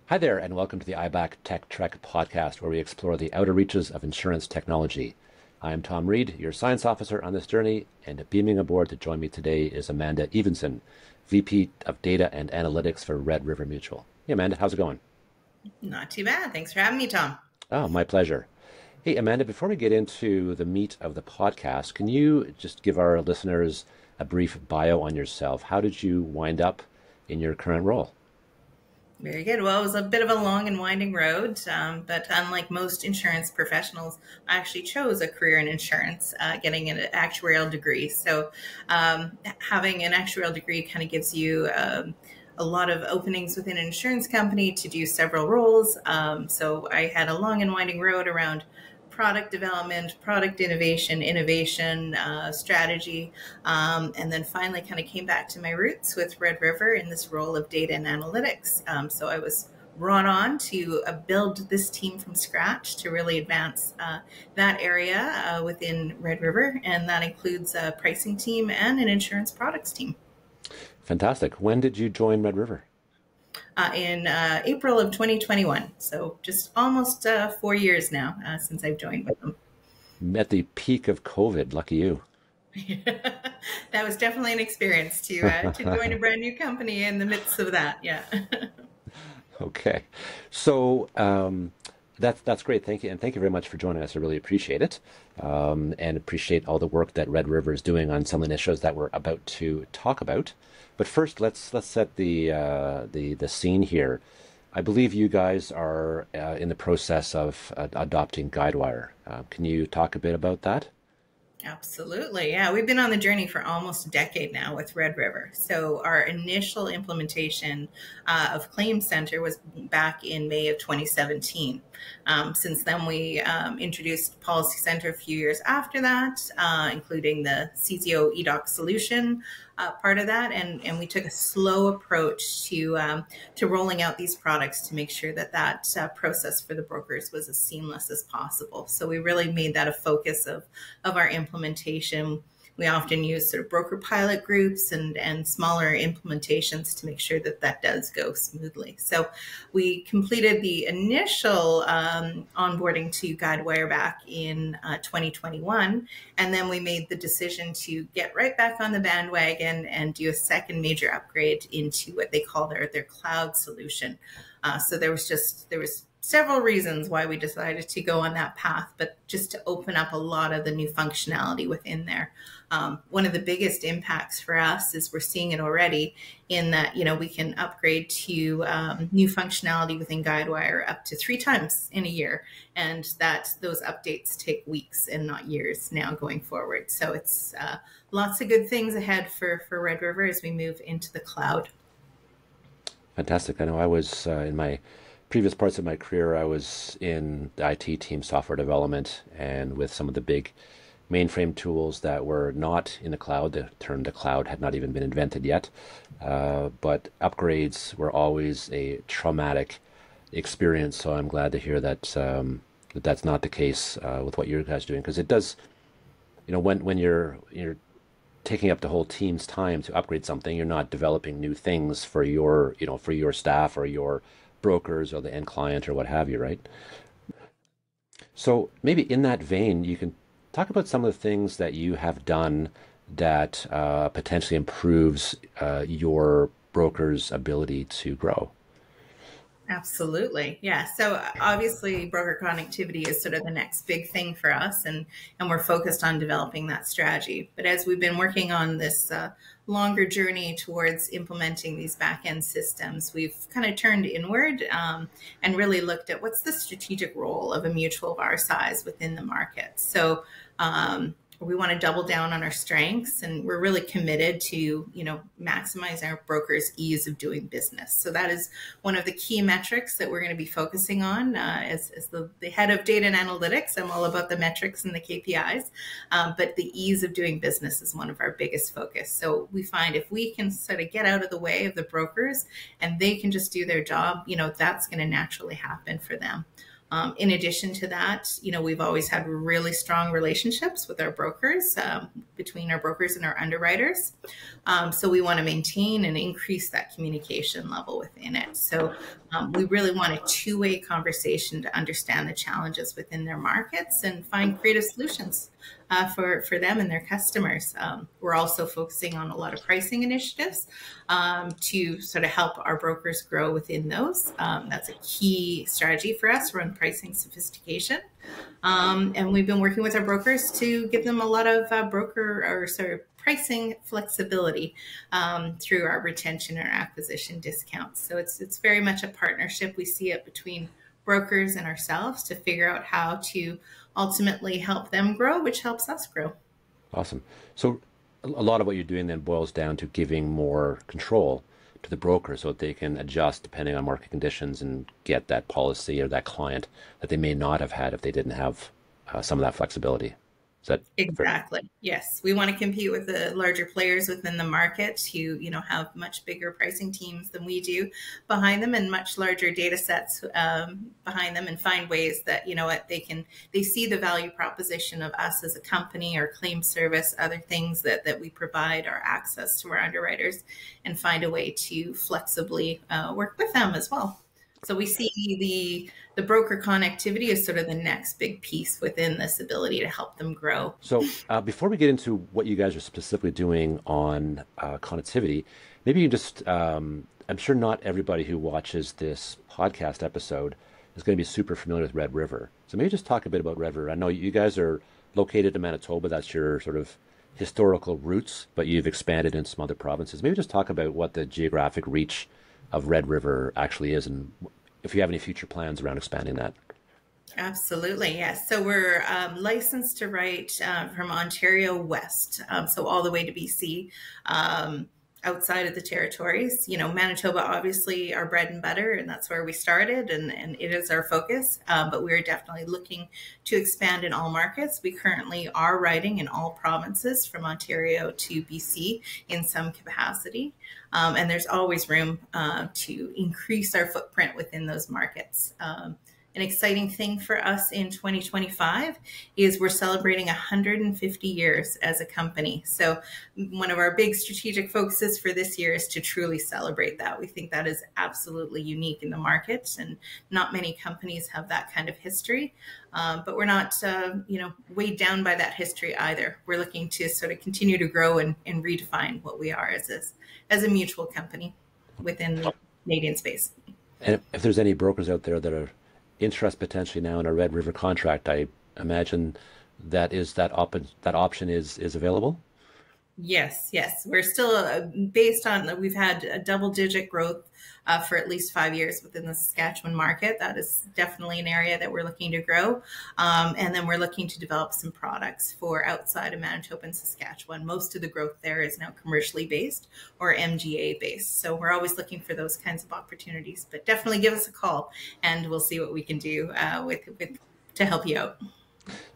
Hi there, and welcome to the IBAC Tech Trek podcast, where we explore the outer reaches of insurance technology. I'm Tom Reid, your science officer on this journey, and beaming aboard to join me today is Amanda Evenson, VP of Data and Analytics for Red River Mutual. Hey, Amanda, how's it going? Not too bad. Thanks for having me, Tom. Oh, my pleasure. Hey, Amanda, before we get into the meat of the podcast, can you just give our listeners a brief bio on yourself? How did you wind up in your current role? Very good. Well, it was a bit of a long and winding road, but unlike most insurance professionals, I actually chose a career in insurance, getting an actuarial degree. So having an actuarial degree kind of gives you a lot of openings within an insurance company to do several roles. So I had a long and winding road around product development, product innovation, strategy, and then finally kind of came back to my roots with Red River in this role of data and analytics. So I was brought on to build this team from scratch to really advance that area within Red River, and that includes a pricing team and an insurance products team. Fantastic. When did you join Red River? In April of 2021. So just almost 4 years now since I've joined with them. At the peak of COVID. Lucky you. That was definitely an experience to join a brand new company in the midst of that. Yeah. Okay. So that's great. Thank you. And thank you very much for joining us. I really appreciate it. And appreciate all the work that Red River is doing on some initiatives that we're about to talk about. But first, let's set the scene here. I believe you guys are in the process of adopting Guidewire. Can you talk a bit about that? Absolutely. Yeah, we've been on the journey for almost a decade now with Red River. So our initial implementation of Claim Center was back in May of 2017. Since then, we introduced Policy Center a few years after that, including the CZO eDoc solution part of that, and we took a slow approach to rolling out these products to make sure that process for the brokers was as seamless as possible. So we really made that a focus of our implementation. We often use sort of broker pilot groups and smaller implementations to make sure that does go smoothly. So we completed the initial onboarding to Guidewire back in 2021, and then we made the decision to get right back on the bandwagon and do a second major upgrade into what they call their cloud solution. So there was several reasons why we decided to go on that path, but just to open up a lot of the new functionality within there. One of the biggest impacts for us is we're seeing it already in that, we can upgrade to new functionality within Guidewire up to 3 times in a year. And that those updates take weeks and not years now going forward. So it's lots of good things ahead for Red River as we move into the cloud. Fantastic. I know I was in my previous parts of my career, I was in the IT team, software development, and with some of the big mainframe tools that were not in the cloud. The term the cloud had not even been invented yet, but upgrades were always a traumatic experience. So I'm glad to hear that that's not the case with what you guys are doing, because it does, when you're taking up the whole team's time to upgrade something, you're not developing new things for your staff or your brokers or the end client or what have you, right? So maybe in that vein, you can talk about some of the things that you have done that potentially improves your broker's ability to grow. Absolutely. Yeah. So obviously broker connectivity is sort of the next big thing for us, and we're focused on developing that strategy. But as we've been working on this longer journey towards implementing these back-end systems, we've kind of turned inward and really looked at what's the strategic role of a mutual of our size within the market. So we want to double down on our strengths, and we're really committed to, maximize our brokers' ease of doing business. So that is one of the key metrics that we're going to be focusing on. As the head of data and analytics, I'm all about the metrics and the KPIs, but the ease of doing business is one of our biggest focus. So we find if we can sort of get out of the way of the brokers and they can just do their job, that's going to naturally happen for them. In addition to that, we've always had really strong relationships with our brokers, between our brokers and our underwriters. So we want to maintain and increase that communication level within it. So we really want a two-way conversation to understand the challenges within their markets and find creative solutions for them and their customers. We're also focusing on a lot of pricing initiatives to sort of help our brokers grow within those. That's a key strategy for us around pricing sophistication. And we've been working with our brokers to give them a lot of pricing flexibility through our retention or acquisition discounts. So it's very much a partnership. We see it between brokers and ourselves to figure out how to ultimately help them grow, which helps us grow. Awesome. So a lot of what you're doing then boils down to giving more control to the broker so that they can adjust depending on market conditions and get that policy or that client that they may not have had if they didn't have some of that flexibility. Is that exactly fair? Yes, we want to compete with the larger players within the market who have much bigger pricing teams than we do behind them and much larger data sets behind them, and find ways that they see the value proposition of us as a company, our claim service, other things that we provide, our access to our underwriters, and find a way to flexibly work with them as well. So we see the broker connectivity is sort of the next big piece within this ability to help them grow. So before we get into what you guys are specifically doing on connectivity, maybe you just, I'm sure not everybody who watches this podcast episode is going to be super familiar with Red River. So maybe just talk a bit about Red River. I know you guys are located in Manitoba. That's your sort of historical roots, but you've expanded in some other provinces. Maybe just talk about what the geographic reach of Red River actually is, and if you have any future plans around expanding that. Absolutely, yes. So we're licensed to write from Ontario west, so all the way to BC. Outside of the territories, Manitoba, obviously our bread and butter, and that's where we started, and it is our focus. But we're definitely looking to expand in all markets. We currently are writing in all provinces from Ontario to BC in some capacity. And there's always room to increase our footprint within those markets. An exciting thing for us in 2025 is we're celebrating 150 years as a company. So one of our big strategic focuses for this year is to truly celebrate that. We think that is absolutely unique in the market, and not many companies have that kind of history. But we're not, weighed down by that history either. We're looking to sort of continue to grow and redefine what we are as a mutual company within the Canadian space. And if there's any brokers out there that are interest potentially now in a Red River contract, I imagine that option is available. Yes. We're still based on, we've had a double-digit growth for at least 5 years within the Saskatchewan market. That is definitely an area that we're looking to grow. And then we're looking to develop some products for outside of Manitoba and Saskatchewan. Most of the growth there is now commercially based or MGA based. So we're always looking for those kinds of opportunities, but definitely give us a call and we'll see what we can do to help you out.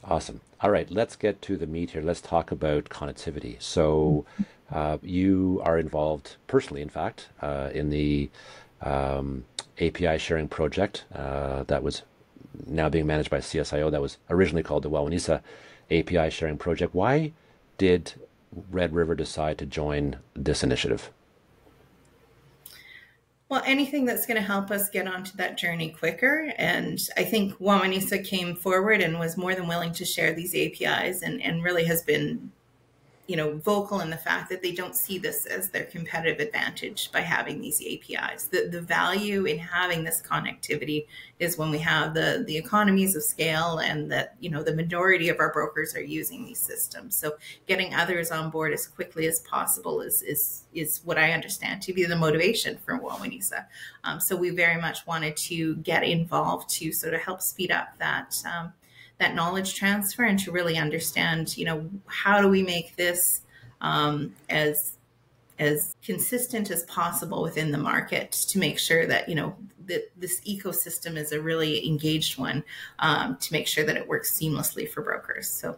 Awesome. All right, let's get to the meat here. Let's talk about connectivity. So you are involved personally, in fact, in the API sharing project that was now being managed by CSIO, that was originally called the Wawanesa API sharing project. Why did Red River decide to join this initiative? Well, anything that's going to help us get onto that journey quicker. And I think Wawanesa came forward and was more than willing to share these APIs and really has been, vocal in the fact that they don't see this as their competitive advantage by having these APIs. The value in having this connectivity is when we have the economies of scale and that, the majority of our brokers are using these systems. So getting others on board as quickly as possible is what I understand to be the motivation for Wawanesa. So we very much wanted to get involved to sort of help speed up that knowledge transfer and to really understand, how do we make this as consistent as possible within the market to make sure that, that this ecosystem is a really engaged one, to make sure that it works seamlessly for brokers. So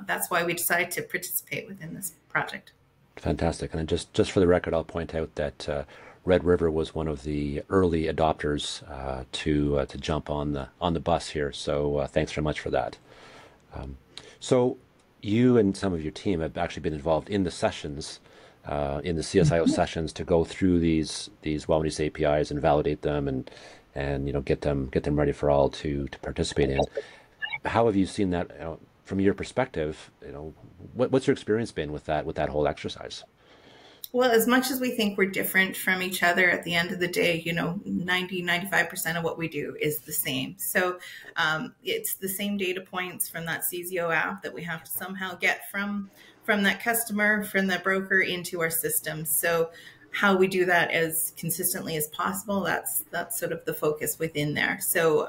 that's why we decided to participate within this project. Fantastic. And just for the record, I'll point out that Red River was one of the early adopters to jump on the bus here. So thanks very much for that. So you and some of your team have actually been involved in the sessions, in the CSIO sessions, to go through these well-released APIs and validate them and get them ready for all to participate in. How have you seen that from your perspective? What's your experience been with that whole exercise? Well, as much as we think we're different from each other, at the end of the day, 95% of what we do is the same. So it's the same data points from that CZO app that we have to somehow get from that customer, from that broker into our system. So how we do that as consistently as possible, that's sort of the focus within there. So,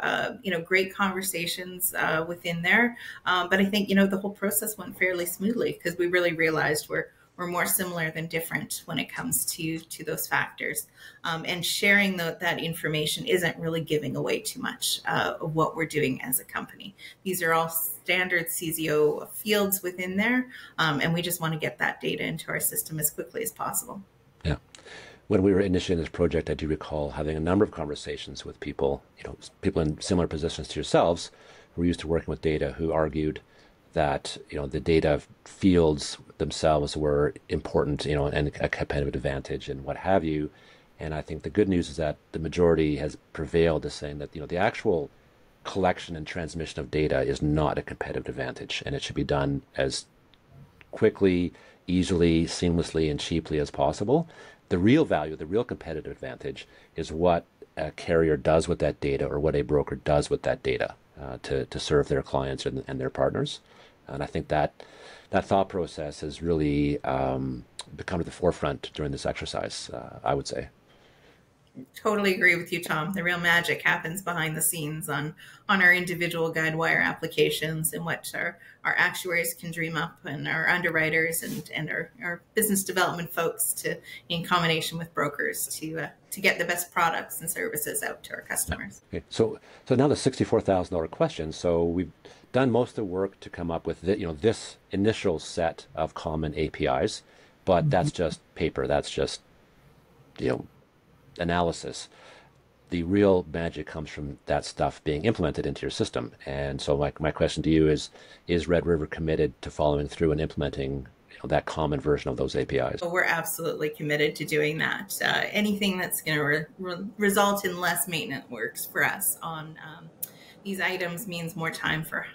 great conversations within there. But I think, the whole process went fairly smoothly because we really realized we're more similar than different when it comes to those factors. And sharing that information isn't really giving away too much of what we're doing as a company. These are all standard CZO fields within there. And we just want to get that data into our system as quickly as possible. Yeah. When we were initiating this project, I do recall having a number of conversations with people, people in similar positions to yourselves who were used to working with data, who argued that the data fields themselves were important, and a competitive advantage and what have you. And I think the good news is that the majority has prevailed to saying that the actual collection and transmission of data is not a competitive advantage, and it should be done as quickly, easily, seamlessly, and cheaply as possible. The real value, the real competitive advantage is what a carrier does with that data, or what a broker does with that data to serve their clients and their partners. And I think that thought process has really become to the forefront during this exercise, I would say. Totally agree with you, Tom. The real magic happens behind the scenes on our individual Guidewire applications, and what our actuaries can dream up, and our underwriters and our business development folks in combination with brokers to get the best products and services out to our customers. Okay. So now the $64,000 question. So we've done most of the work to come up with this initial set of common APIs, but that's just paper. That's just analysis. The real magic comes from that stuff being implemented into your system. And so my question to you is Red River committed to following through and implementing that common version of those APIs? Well, we're absolutely committed to doing that. Anything that's going to result in less maintenance works for us on these items means more time for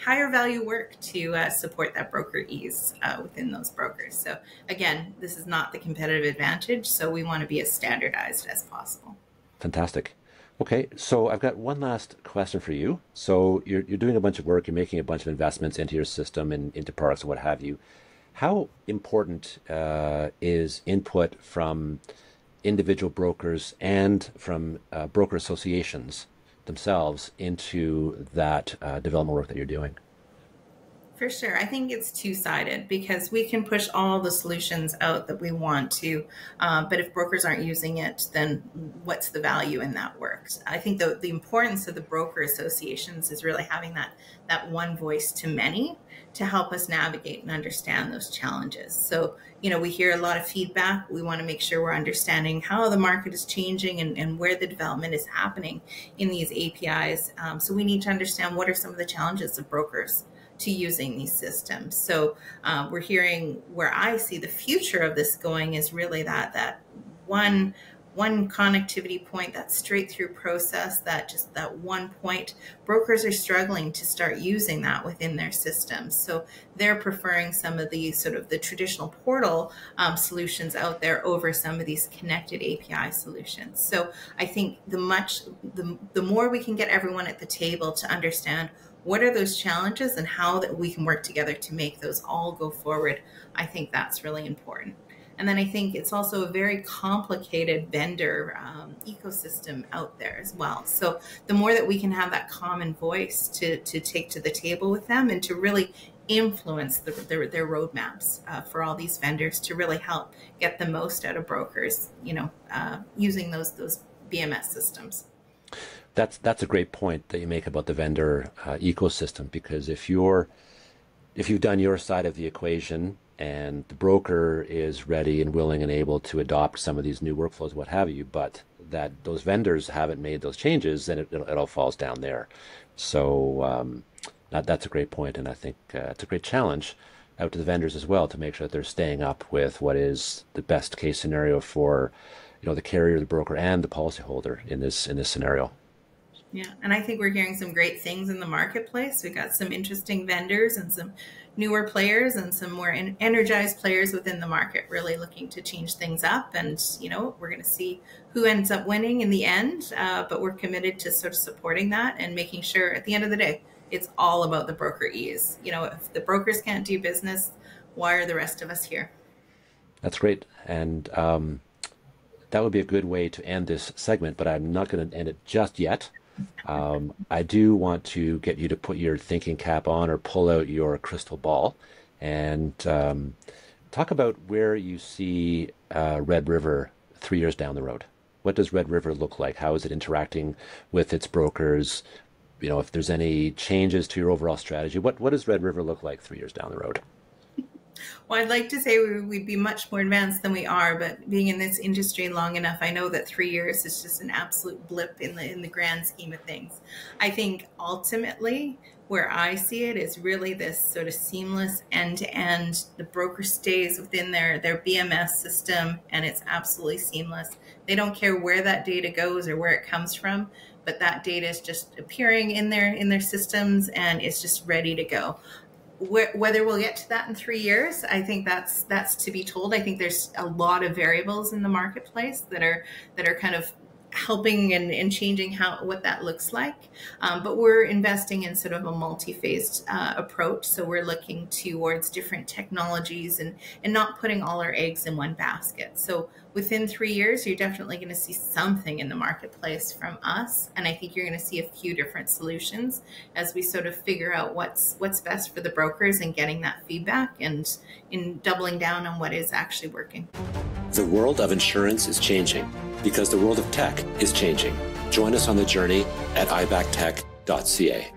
higher value work to support that broker ease within those brokers. So again, this is not the competitive advantage, so we want to be as standardized as possible. Fantastic. Okay, so I've got one last question for you. So you're doing a bunch of work, you're making a bunch of investments into your system and into products and what have you. How important is input from individual brokers and from broker associations themselves into that development work that you're doing? For sure. I think it's two-sided, because we can push all the solutions out that we want to, but if brokers aren't using it, then what's the value in that work? I think the importance of the broker associations is really having that one voice to many to help us navigate and understand those challenges. So, we hear a lot of feedback. We want to make sure we're understanding how the market is changing and where the development is happening in these APIs. So we need to understand what are some of the challenges of brokers to using these systems. So we're hearing, where I see the future of this going is really that one connectivity point, that straight through process, that one point. Brokers are struggling to start using that within their systems. So they're preferring some of the sort of the traditional portal solutions out there over some of these connected API solutions. So I think the more we can get everyone at the table to understand what are those challenges and how that we can work together to make those all go forward, I think that's really important. And then I think it's also a very complicated vendor ecosystem out there as well. So the more that we can have that common voice to take to the table with them and to really influence their roadmaps for all these vendors to really help get the most out of brokers, using those BMS systems. That's a great point that you make about the vendor ecosystem, because if you've done your side of the equation and the broker is ready and willing and able to adopt some of these new workflows, what have you, but that those vendors haven't made those changes, then it all falls down there. So that's a great point, and I think it's a great challenge out to the vendors as well to make sure that they're staying up with what is the best case scenario for, the carrier, the broker, and the policyholder in this scenario. Yeah, and I think we're hearing some great things in the marketplace. We've got some interesting vendors and some newer players and some more energized players within the market really looking to change things up. And, we're going to see who ends up winning in the end, but we're committed to sort of supporting that and making sure at the end of the day, it's all about the broker ease. If the brokers can't do business, why are the rest of us here? That's great. And that would be a good way to end this segment, but I'm not going to end it just yet. I do want to get you to put your thinking cap on or pull out your crystal ball and talk about where you see Red River 3 years down the road. What does Red River look like? How is it interacting with its brokers? If there's any changes to your overall strategy, what does Red River look like 3 years down the road? Well, I'd like to say we'd be much more advanced than we are, but being in this industry long enough, I know that 3 years is just an absolute blip in the grand scheme of things. I think ultimately where I see it is really this sort of seamless end-to-end. The broker stays within their BMS system, and it's absolutely seamless. They don't care where that data goes or where it comes from, but that data is just appearing in their systems, and it's just ready to go. Whether we'll get to that in 3 years, I think that's to be told. I think there's a lot of variables in the marketplace that are kind of helping and changing what that looks like. But we're investing in sort of a multi-phased approach. So we're looking towards different technologies and not putting all our eggs in one basket. So within 3 years, you're definitely going to see something in the marketplace from us. And I think you're going to see a few different solutions as we sort of figure out what's best for the brokers and getting that feedback and in doubling down on what is actually working. The world of insurance is changing because the world of tech is changing. Join us on the journey at ibactech.ca.